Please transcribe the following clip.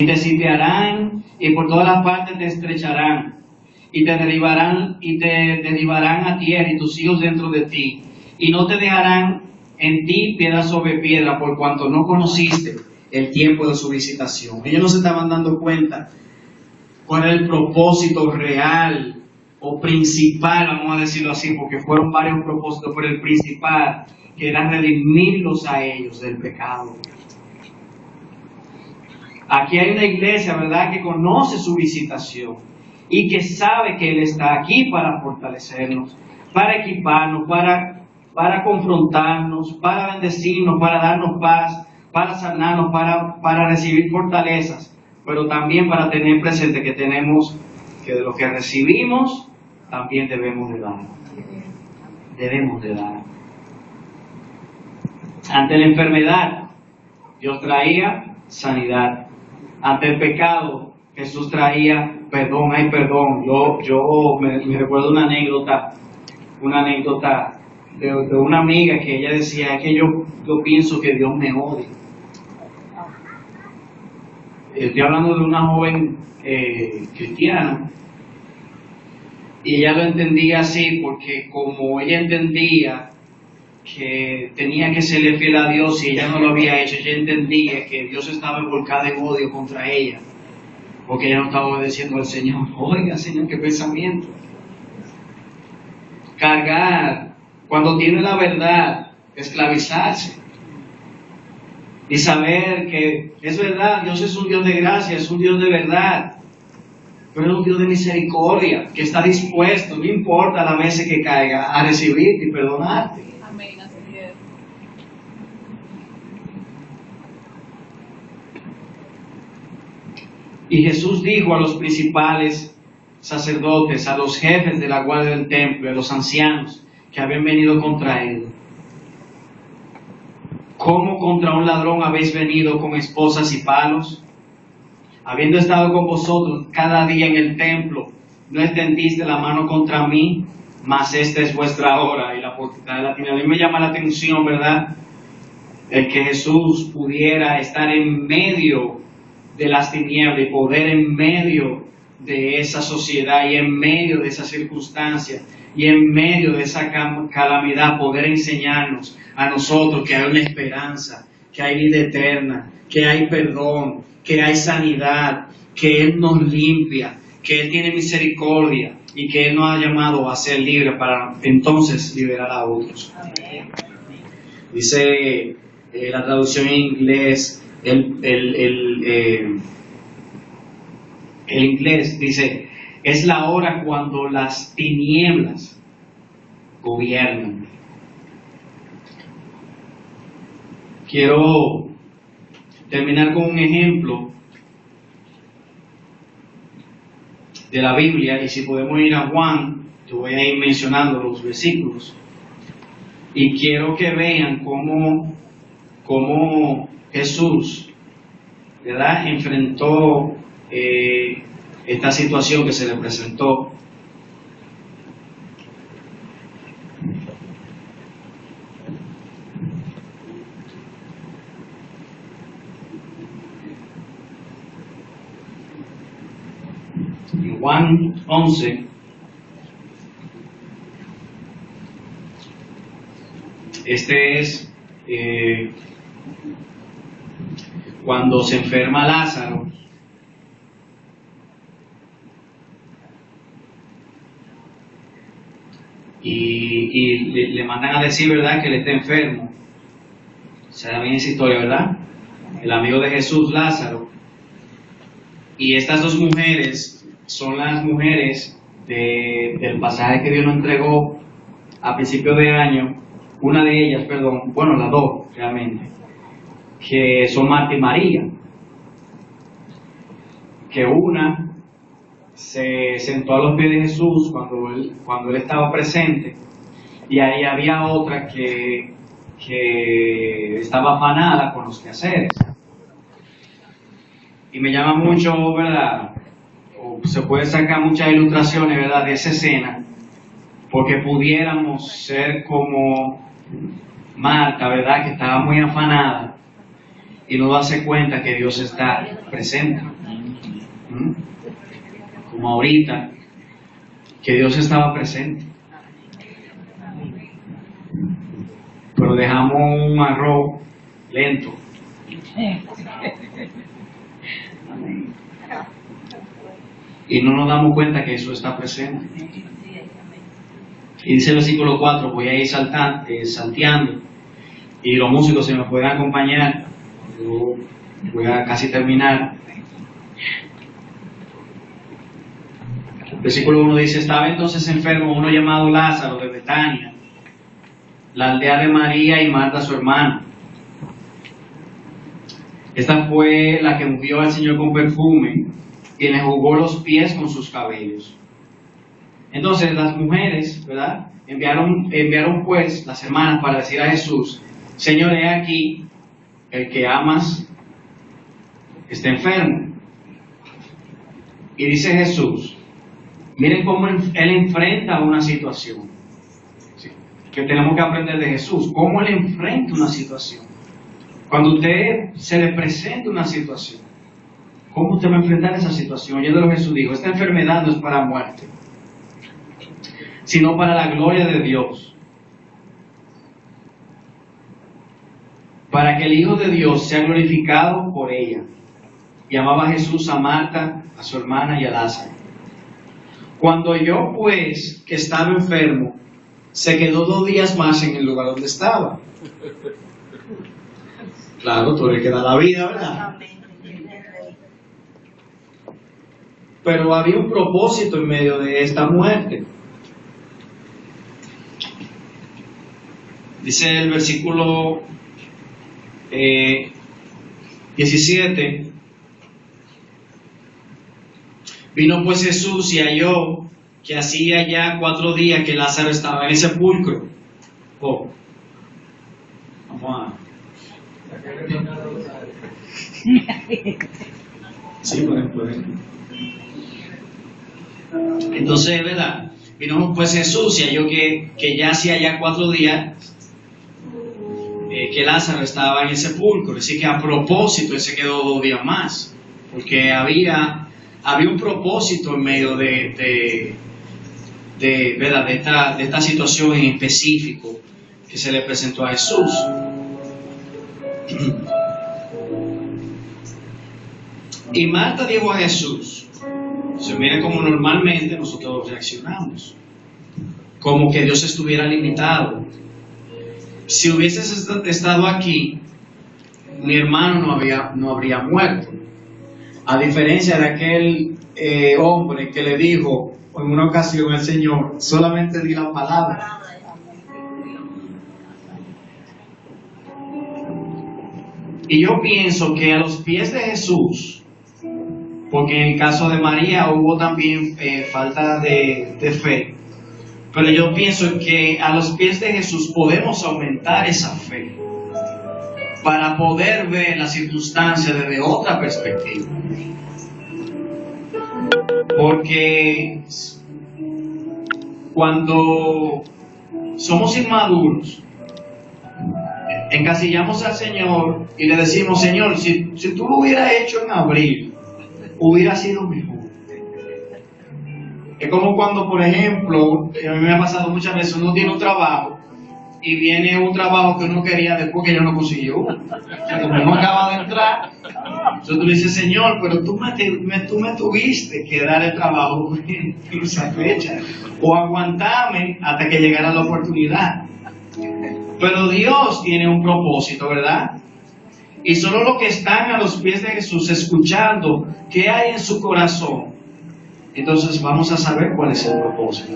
y te sitiarán y por todas las partes te estrecharán y te derribarán a tierra y tus hijos dentro de ti, y no te dejarán en ti piedra sobre piedra, por cuanto no conociste el tiempo de su visitación. Ellos no se estaban dando cuenta cuál era el propósito real o principal, vamos a decirlo así, porque fueron varios propósitos, pero el principal, que era redimirlos a ellos del pecado. Aquí hay una iglesia, ¿verdad?, que conoce su visitación y que sabe que Él está aquí para fortalecernos, para equiparnos, para confrontarnos, para bendecirnos, para darnos paz, para sanarnos, para recibir fortalezas, pero también para tener presente que tenemos que de lo que recibimos también debemos de dar. Debemos de dar. Ante la enfermedad, Dios traía sanidad. Ante el pecado, Jesús traía perdón. Hay perdón. Yo me recuerdo una anécdota de una amiga que ella decía, es que yo pienso que Dios me odia. Estoy hablando de una joven cristiana, y ella lo entendía así, porque como ella entendía que tenía que serle fiel a Dios y ella no lo había hecho, ella entendía que Dios estaba volcada en odio contra ella, porque ella no estaba obedeciendo al Señor. Oiga, Señor, qué pensamiento. Cargar, cuando tiene la verdad, esclavizarse. Y saber que es verdad, Dios es un Dios de gracia, es un Dios de verdad, pero es un Dios de misericordia, que está dispuesto, no importa la veces que caiga, a recibirte y perdonarte. Amén, así es. Y Jesús dijo a los principales sacerdotes, a los jefes de la guardia del templo, a los ancianos que habían venido contra él: ¿cómo contra un ladrón habéis venido con esposas y palos? Habiendo estado con vosotros cada día en el templo, ¿no extendiste la mano contra mí? Mas esta es vuestra hora. Y la portada latina. A mí me llama la atención, ¿verdad?, el que Jesús pudiera estar en medio de las tinieblas y poder en medio de esa sociedad y en medio de esa circunstancia y en medio de esa calamidad poder enseñarnos a nosotros que hay una esperanza, que hay vida eterna, que hay perdón, que hay sanidad, que Él nos limpia, que Él tiene misericordia y que Él nos ha llamado a ser libres para entonces liberar a otros. Amén. Dice la traducción en inglés, el inglés dice: es la hora cuando las tinieblas gobiernan. Quiero terminar con un ejemplo de la Biblia, y si podemos ir a Juan, yo voy a ir mencionando los versículos, y quiero que vean cómo Jesús, ¿verdad?, enfrentó esta situación que se le presentó. En Juan 11, este es cuando se enferma Lázaro. Y le mandan a decir, ¿verdad?, que él está enfermo. Se da bien esa historia, ¿verdad? El amigo de Jesús, Lázaro. Y estas dos mujeres son las mujeres del pasaje que Dios nos entregó a principio de año. Una de ellas, perdón, bueno, las dos realmente, que son Marta y María. Que una se sentó a los pies de Jesús cuando él estaba presente, y ahí había otra que estaba afanada con los quehaceres. Y me llama mucho, ¿verdad?, o se puede sacar muchas ilustraciones, ¿verdad?, de esa escena, porque pudiéramos ser como Marta, ¿verdad?, que estaba muy afanada y no darse cuenta que Dios está presente. Como ahorita, que Dios estaba presente. Pero dejamos un arroz lento. Y no nos damos cuenta que eso está presente. Y dice el versículo 4, voy a ir salteando, y los músicos se me pueden acompañar. Yo voy a casi terminar. El versículo 1 dice, estaba entonces enfermo uno llamado Lázaro de Betania, la aldea de María y Marta su hermana. Esta fue la que ungió al Señor con perfume y le jugó los pies con sus cabellos. Entonces las mujeres, ¿verdad?, enviaron pues las hermanas para decir a Jesús, Señor, he aquí, el que amas está enfermo. Y dice Jesús, miren cómo Él enfrenta una situación. ¿Sí? Que tenemos que aprender de Jesús, cómo Él enfrenta una situación. Cuando usted se le presenta una situación, ¿cómo usted va a enfrentar esa situación? Oyéndolo Jesús dijo, esta enfermedad no es para muerte, sino para la gloria de Dios, para que el Hijo de Dios sea glorificado por ella. Llamaba Jesús a Marta, a su hermana y a Lázaro. Cuando oyó pues que estaba enfermo, se quedó 2 días más en el lugar donde estaba. Claro, tú le queda la vida, ¿verdad? Pero había un propósito en medio de esta muerte. Dice el versículo 17, vino pues Jesús y halló que hacía ya 4 días que Lázaro estaba en el sepulcro. Oh. Vamos a... Sí, por ejemplo. Entonces, ¿verdad? Vino pues Jesús y halló que ya hacía ya 4 días que Lázaro estaba en el sepulcro. Así que a propósito él se quedó 2 días más, porque había un propósito en medio de esta situación en específico que se le presentó a Jesús. Y Marta dijo a Jesús, se mira como normalmente nosotros reaccionamos, como que Dios estuviera limitado. Si hubieses estado aquí, mi hermano no habría muerto. A diferencia de aquel hombre que le dijo en una ocasión al Señor, solamente di la palabra. Y yo pienso que a los pies de Jesús, porque en el caso de María hubo también falta de fe, pero yo pienso que a los pies de Jesús podemos aumentar esa fe para poder ver la circunstancia desde otra perspectiva. Porque cuando somos inmaduros, encasillamos al Señor y le decimos, Señor, si tú lo hubieras hecho en abril, hubiera sido mejor. Es como cuando, por ejemplo, a mí me ha pasado muchas veces, uno tiene un trabajo y viene un trabajo que uno quería después que ya no consiguió. O sea, como no acaba de entrar, entonces tú le dices, Señor, pero tú me tuviste que dar el trabajo en esa fecha, o aguantarme hasta que llegara la oportunidad. Pero Dios tiene un propósito, ¿verdad? Y solo los que están a los pies de Jesús escuchando qué hay en su corazón, entonces vamos a saber cuál es el propósito.